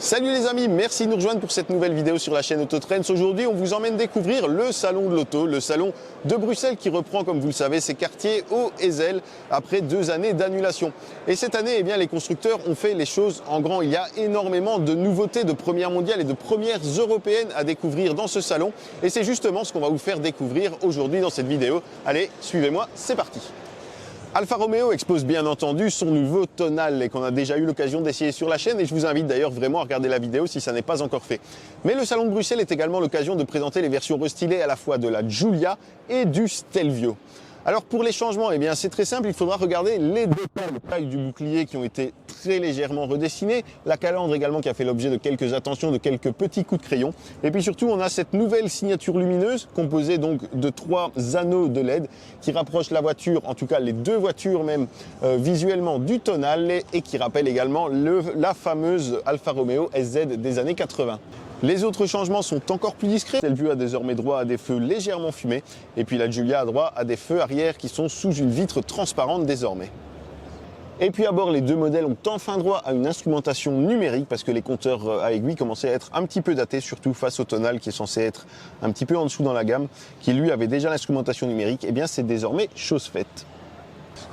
Salut les amis, merci de nous rejoindre pour cette nouvelle vidéo sur la chaîne Autotrends. Aujourd'hui, on vous emmène découvrir le salon de l'auto, le salon de Bruxelles qui reprend, comme vous le savez, ses quartiers au Ezel après 2 années d'annulation. Et cette année, eh bien, les constructeurs ont fait les choses en grand. Il y a énormément de nouveautés de premières mondiales et de premières européennes à découvrir dans ce salon. Et c'est justement ce qu'on va vous faire découvrir aujourd'hui dans cette vidéo. Allez, suivez-moi, c'est parti. Alfa Romeo expose bien entendu son nouveau Tonale et qu'on a déjà eu l'occasion d'essayer sur la chaîne et je vous invite d'ailleurs vraiment à regarder la vidéo si ça n'est pas encore fait. Mais le salon de Bruxelles est également l'occasion de présenter les versions restylées à la fois de la Giulia et du Stelvio. Alors pour les changements, eh bien c'est très simple, il faudra regarder les détails, les tailles du bouclier qui ont été très légèrement redessinées, la calandre également qui a fait l'objet de quelques attentions, de quelques petits coups de crayon. Et puis surtout, on a cette nouvelle signature lumineuse composée donc de 3 anneaux de LED qui rapprochent la voiture, en tout cas les 2 voitures même visuellement du Tonale et qui rappelle également la fameuse Alfa Romeo SZ des années 80. Les autres changements sont encore plus discrets. Stelvio a désormais droit à des feux légèrement fumés et puis la Giulia a droit à des feux arrière qui sont sous une vitre transparente désormais. Et puis à bord, les 2 modèles ont enfin droit à une instrumentation numérique parce que les compteurs à aiguille commençaient à être un petit peu datés, surtout face au Tonale qui est censé être un petit peu en dessous dans la gamme, qui lui avait déjà l'instrumentation numérique. Et bien c'est désormais chose faite.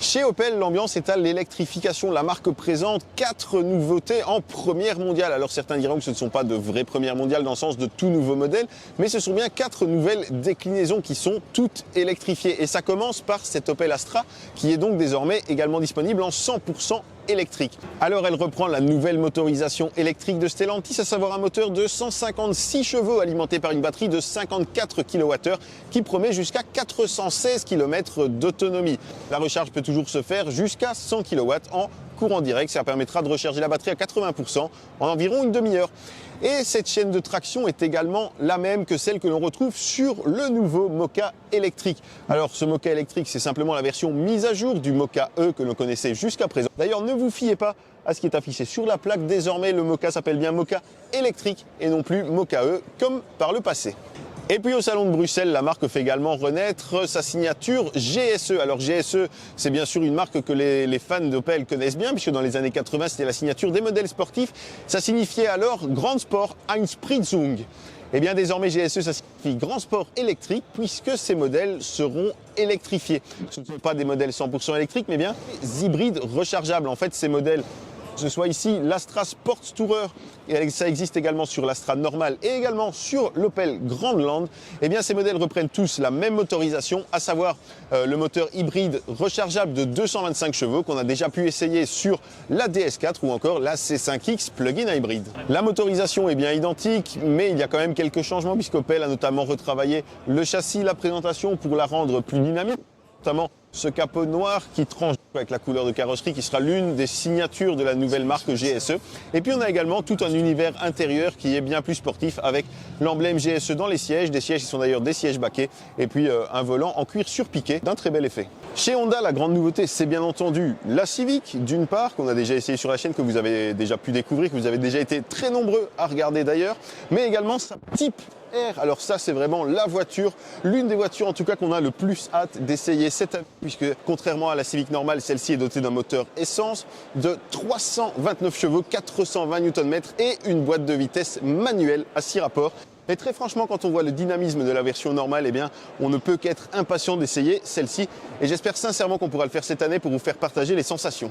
Chez Opel, l'ambiance est à l'électrification. La marque présente 4 nouveautés en première mondiale. Alors certains diront que ce ne sont pas de vraies premières mondiales dans le sens de tout nouveau modèle, mais ce sont bien 4 nouvelles déclinaisons qui sont toutes électrifiées. Et ça commence par cette Opel Astra qui est donc désormais également disponible en 100% électrique. Alors elle reprend la nouvelle motorisation électrique de Stellantis, à savoir un moteur de 156 chevaux alimenté par une batterie de 54 kWh qui promet jusqu'à 416 km d'autonomie. La recharge peut toujours se faire jusqu'à 100 kW en courant direct, ça permettra de recharger la batterie à 80% en environ une demi-heure. Et cette chaîne de traction est également la même que celle que l'on retrouve sur le nouveau Mokka électrique. Alors ce Mokka électrique, c'est simplement la version mise à jour du Mokka E que l'on connaissait jusqu'à présent. D'ailleurs, ne vous fiez pas à ce qui est affiché sur la plaque. Désormais, le Mokka s'appelle bien Mokka électrique et non plus Mokka E comme par le passé. Et puis au salon de Bruxelles, la marque fait également renaître sa signature GSE. Alors GSE, c'est bien sûr une marque que les fans d'Opel connaissent bien, puisque dans les années 80, c'était la signature des modèles sportifs. Ça signifiait alors Grand Sport Einspritzung. Et bien désormais GSE, ça signifie Grand Sport électrique, puisque ces modèles seront électrifiés. Ce ne sont pas des modèles 100% électriques, mais bien des hybrides rechargeables. En fait, ces modèles, que ce soit ici l'Astra Sport Tourer, et ça existe également sur l'Astra normale et également sur l'Opel Grandland, et bien ces modèles reprennent tous la même motorisation, à savoir le moteur hybride rechargeable de 225 chevaux qu'on a déjà pu essayer sur la DS4 ou encore la C5X plug-in hybrid. La motorisation est bien identique, mais il y a quand même quelques changements puisqu'Opel a notamment retravaillé le châssis, la présentation pour la rendre plus dynamique, notamment ce capot noir qui tranche avec la couleur de carrosserie qui sera l'une des signatures de la nouvelle marque GSE. Et puis on a également tout un univers intérieur qui est bien plus sportif avec l'emblème GSE dans les sièges, des sièges qui sont d'ailleurs des sièges baquets et puis un volant en cuir surpiqué d'un très bel effet. Chez Honda, la grande nouveauté, c'est bien entendu la Civic d'une part, qu'on a déjà essayé sur la chaîne, que vous avez déjà pu découvrir, que vous avez déjà été très nombreux à regarder d'ailleurs, mais également sa Type R. Alors ça, c'est vraiment la voiture, l'une des voitures en tout cas qu'on a le plus hâte d'essayer cette année, puisque contrairement à la Civic normale, celle-ci est dotée d'un moteur essence de 329 chevaux, 420 Nm et une boîte de vitesse manuelle à 6 rapports. Et très franchement, quand on voit le dynamisme de la version normale, eh bien, on ne peut qu'être impatient d'essayer celle-ci. Et j'espère sincèrement qu'on pourra le faire cette année pour vous faire partager les sensations.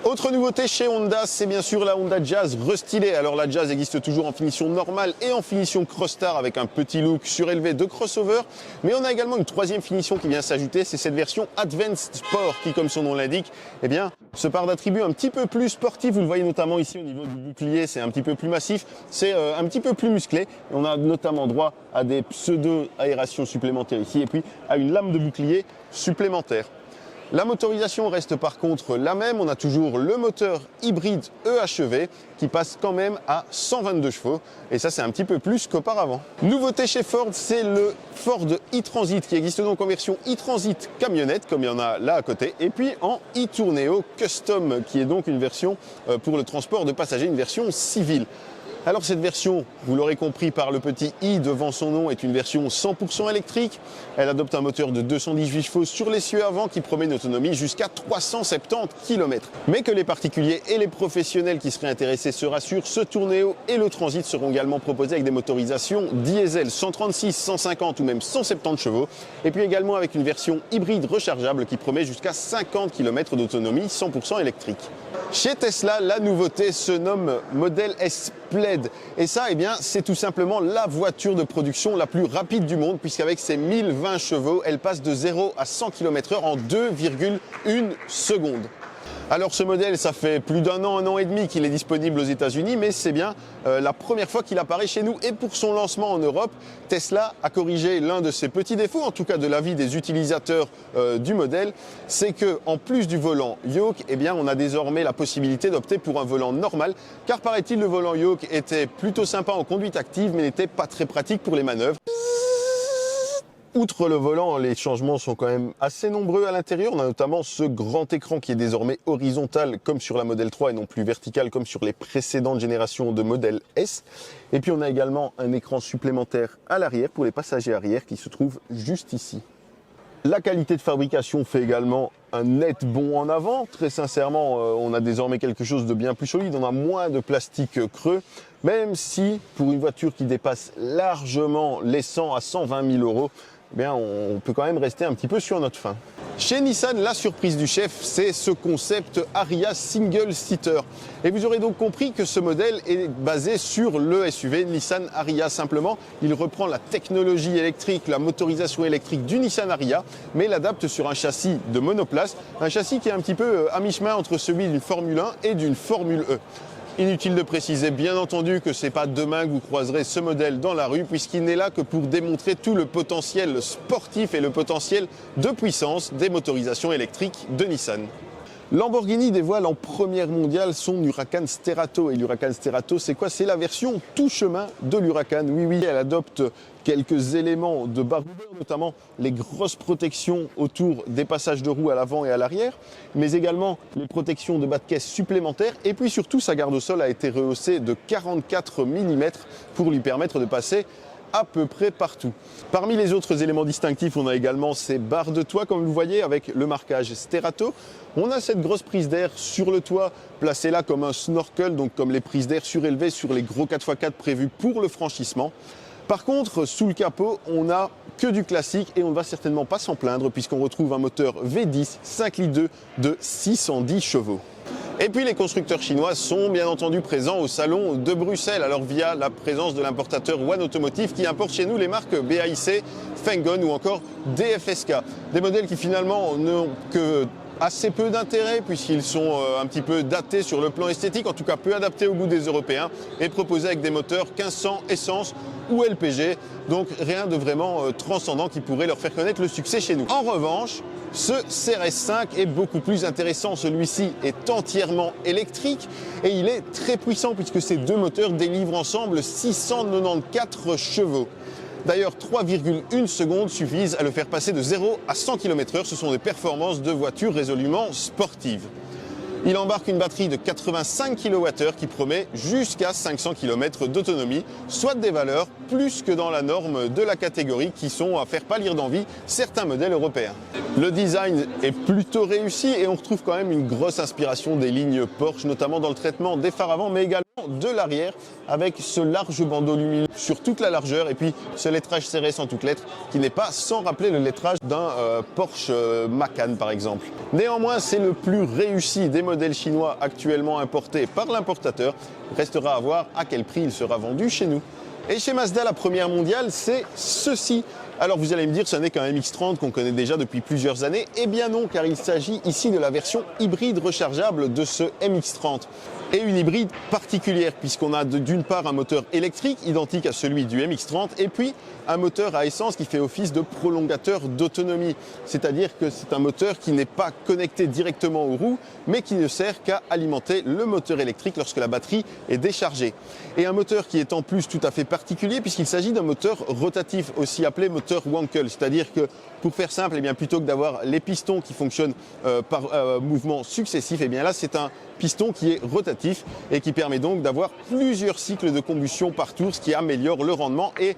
Autre nouveauté chez Honda, c'est bien sûr la Honda Jazz restylée. Alors la Jazz existe toujours en finition normale et en finition Crossstar avec un petit look surélevé de crossover. Mais on a également une 3e finition qui vient s'ajouter, c'est cette version Advanced Sport qui, comme son nom l'indique, eh bien, se part d'attributs un petit peu plus sportifs. Vous le voyez notamment ici au niveau du bouclier, c'est un petit peu plus massif, c'est un petit peu plus musclé. Et on a notamment droit à des pseudo-aérations supplémentaires ici et puis à une lame de bouclier supplémentaire. La motorisation reste par contre la même, on a toujours le moteur hybride EHEV qui passe quand même à 122 chevaux et ça c'est un petit peu plus qu'auparavant. Nouveauté chez Ford, c'est le Ford e-Transit qui existe donc en version e-Transit camionnette comme il y en a là à côté et puis en e-Tourneo Custom qui est donc une version pour le transport de passagers, une version civile. Alors cette version, vous l'aurez compris par le petit i devant son nom, est une version 100% électrique. Elle adopte un moteur de 218 chevaux sur l'essieu avant qui promet une autonomie jusqu'à 370 km. Mais que les particuliers et les professionnels qui seraient intéressés se rassurent, ce Tourneo et le Transit seront également proposés avec des motorisations diesel 136, 150 ou même 170 chevaux. Et puis également avec une version hybride rechargeable qui promet jusqu'à 50 km d'autonomie 100% électrique. Chez Tesla, la nouveauté se nomme Model S Plaid. Et ça, eh bien, c'est tout simplement la voiture de production la plus rapide du monde, puisqu'avec ses 1020 chevaux, elle passe de 0 à 100 km/h en 2,1 secondes. Alors ce modèle, ça fait plus d'un an et demi qu'il est disponible aux États-Unis, mais c'est bien la première fois qu'il apparaît chez nous. Et pour son lancement en Europe, Tesla a corrigé l'un de ses petits défauts, en tout cas de l'avis des utilisateurs du modèle, c'est que en plus du volant yoke, eh bien, on a désormais la possibilité d'opter pour un volant normal, car paraît-il le volant yoke était plutôt sympa en conduite active, mais n'était pas très pratique pour les manœuvres. Outre le volant, les changements sont quand même assez nombreux à l'intérieur. On a notamment ce grand écran qui est désormais horizontal comme sur la Model 3 et non plus vertical comme sur les précédentes générations de Model S. Et puis on a également un écran supplémentaire à l'arrière pour les passagers arrière qui se trouve juste ici. La qualité de fabrication fait également un net bond en avant. Très sincèrement, on a désormais quelque chose de bien plus solide. On a moins de plastique creux, même si pour une voiture qui dépasse largement les 100 à 120 000 euros, eh bien, on peut quand même rester un petit peu sur notre faim. Chez Nissan, la surprise du chef, c'est ce concept Ariya Single Seater. Et vous aurez donc compris que ce modèle est basé sur le SUV Nissan Ariya. Simplement, il reprend la technologie électrique, la motorisation électrique du Nissan Ariya, mais l'adapte sur un châssis de monoplace, un châssis qui est un petit peu à mi-chemin entre celui d'une Formule 1 et d'une Formule E. Inutile de préciser, bien entendu, que ce n'est pas demain que vous croiserez ce modèle dans la rue, puisqu'il n'est là que pour démontrer tout le potentiel sportif et le potentiel de puissance des motorisations électriques de Nissan. Lamborghini dévoile en première mondiale son Huracan Sterato. Et l'Huracan Sterato, c'est quoi? C'est la version tout chemin de l'Huracan. Oui, elle adopte quelques éléments de baroudeur, notamment les grosses protections autour des passages de roues à l'avant et à l'arrière, mais également les protections de bas de caisse supplémentaires. Et puis surtout, sa garde au sol a été rehaussée de 44 mm pour lui permettre de passer à peu près partout. Parmi les autres éléments distinctifs, on a également ces barres de toit, comme vous le voyez, avec le marquage Sterato. On a cette grosse prise d'air sur le toit, placée là comme un snorkel, donc comme les prises d'air surélevées sur les gros 4x4 prévus pour le franchissement. Par contre, sous le capot, on n'a que du classique et on ne va certainement pas s'en plaindre puisqu'on retrouve un moteur V10 5,2 litres de 610 chevaux. Et puis les constructeurs chinois sont bien entendu présents au salon de Bruxelles, alors via la présence de l'importateur One Automotive qui importe chez nous les marques BAIC, Fengon ou encore DFSK. Des modèles qui finalement n'ont que assez peu d'intérêt puisqu'ils sont un petit peu datés sur le plan esthétique, en tout cas peu adaptés au goût des Européens et proposés avec des moteurs 1500 essence ou LPG, donc rien de vraiment transcendant qui pourrait leur faire connaître le succès chez nous. En revanche, ce CRS5 est beaucoup plus intéressant. Celui-ci est entièrement électrique et il est très puissant puisque ces deux moteurs délivrent ensemble 694 chevaux. D'ailleurs, 3,1 secondes suffisent à le faire passer de 0 à 100 km/h. Ce sont des performances de voitures résolument sportives. Il embarque une batterie de 85 kWh qui promet jusqu'à 500 km d'autonomie, soit des valeurs plus que dans la norme de la catégorie qui sont à faire pâlir d'envie certains modèles européens. Le design est plutôt réussi et on retrouve quand même une grosse inspiration des lignes Porsche, notamment dans le traitement des phares avant, mais également de l'arrière avec ce large bandeau lumineux sur toute la largeur et puis ce lettrage CRS en toutes lettres qui n'est pas sans rappeler le lettrage d'un Porsche Macan par exemple. Néanmoins, c'est le plus réussi des modèles chinois actuellement importés par l'importateur. Restera à voir à quel prix il sera vendu chez nous. Et chez Mazda, la première mondiale, c'est ceci. Alors vous allez me dire, ce n'est qu'un MX-30 qu'on connaît déjà depuis plusieurs années. Eh bien non, car il s'agit ici de la version hybride rechargeable de ce MX-30. Et une hybride particulière, puisqu'on a d'une part un moteur électrique identique à celui du MX-30, et puis un moteur à essence qui fait office de prolongateur d'autonomie. C'est-à-dire que c'est un moteur qui n'est pas connecté directement aux roues, mais qui ne sert qu'à alimenter le moteur électrique lorsque la batterie est déchargée. Et un moteur qui est en plus tout à fait particulier, puisqu'il s'agit d'un moteur rotatif, aussi appelé moteur Wankel. C'est-à-dire que, pour faire simple, eh bien, plutôt que d'avoir les pistons qui fonctionnent par mouvements successifs, eh bien là c'est un piston qui est rotatif. compétitif et qui permet donc d'avoir plusieurs cycles de combustion par tour, ce qui améliore le rendement et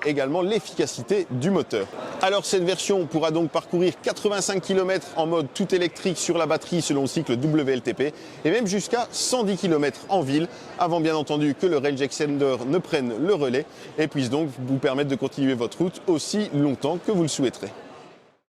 également l'efficacité du moteur. Alors cette version pourra donc parcourir 85 km en mode tout électrique sur la batterie selon le cycle WLTP et même jusqu'à 110 km en ville, avant bien entendu que le Range Extender ne prenne le relais et puisse donc vous permettre de continuer votre route aussi longtemps que vous le souhaiterez.